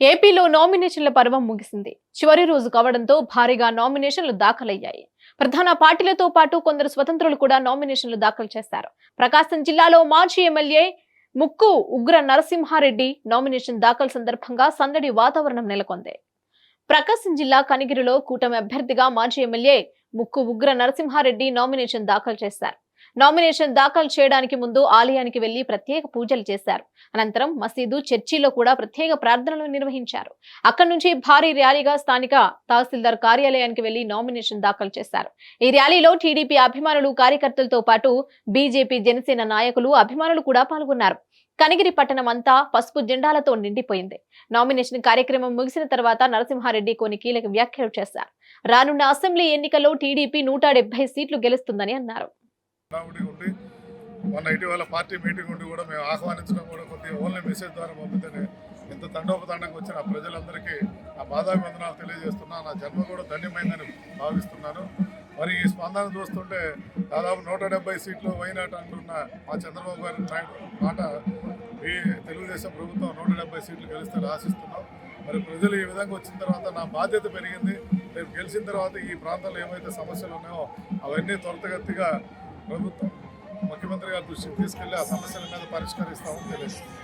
ఏపీలో నామినేషన్ల పర్వం ముగిసింది. చివరి రోజు కావడంతో భారీగా నామినేషన్లు దాఖలయ్యాయి. ప్రధాన పార్టీలతో పాటు కొందరు స్వతంత్రులు కూడా నామినేషన్లు దాఖలు చేశారు. ప్రకాశం జిల్లాలో మాజీ ఎమ్మెల్యే ముక్కు ఉగ్ర నరసింహారెడ్డి నామినేషన్ దాఖలు సందర్భంగా సందడి వాతావరణం నెలకొంది. ప్రకాశం జిల్లా కనిగిరిలో కూటమి అభ్యర్థిగా మాజీ ఎమ్మెల్యే ముక్కు ఉగ్ర నరసింహారెడ్డి నామినేషన్ దాఖలు చేశారు. నామినేషన్ దాఖలు చేయడానికి ముందు ఆలయానికి వెళ్లి ప్రత్యేక పూజలు చేశారు. అనంతరం మసీదు, చర్చిలో కూడా ప్రత్యేక ప్రార్థనలు నిర్వహించారు. అక్కడి నుంచి భారీ ర్యాలీగా స్థానిక తహసీల్దార్ కార్యాలయానికి వెళ్లి నామినేషన్ దాఖలు చేశారు. ఈ ర్యాలీలో టీడీపీ అభిమానులు, కార్యకర్తలతో పాటు బీజేపీ, జనసేన నాయకులు, అభిమానులు కూడా పాల్గొన్నారు. కనిగిరి పట్టణం అంతా పసుపు జెండాలతో నిండిపోయింది. నామినేషన్ కార్యక్రమం ముగిసిన తర్వాత నరసింహారెడ్డి కొన్ని కీలక వ్యాఖ్యలు చేశారు. రానున్న అసెంబ్లీ ఎన్నికల్లో టీడీపీ 170 సీట్లు గెలుస్తుందని అన్నారు. మొన్న ఇటీవల పార్టీ మీటింగ్ ఉండి కూడా మేము ఆహ్వానించడం కూడా కొద్దిగా ఓన్లీ మెసేజ్ ద్వారా పంపితేనే ఇంత తండోపతండంగా వచ్చిన ప్రజలందరికీ నా బాధాభివందనాలు తెలియజేస్తున్నా. నా జన్మ కూడా ధన్యమైందని భావిస్తున్నాను. మరి ఈ స్పందన చూస్తుంటే దాదాపు 170 సీట్లు వైనాట్ అంటున్న మా చంద్రబాబు గారి మాట ఈ తెలుగుదేశం ప్రభుత్వం 170 సీట్లు గెలుస్తారని ఆశిస్తున్నాం. మరి ప్రజలు ఈ విధంగా వచ్చిన తర్వాత నా బాధ్యత పెరిగింది. రేపు గెలిచిన తర్వాత ఈ ప్రాంతంలో ఏవైతే సమస్యలు ఉన్నాయో అవన్నీ త్వరితగతిగా ప్రభుత్వం ముఖ్యమంత్రి గారి దృష్టికి తీసుకెళ్లి ఆ సమస్యల మీద పరిష్కరిస్తామని తెలియజేస్తుంది.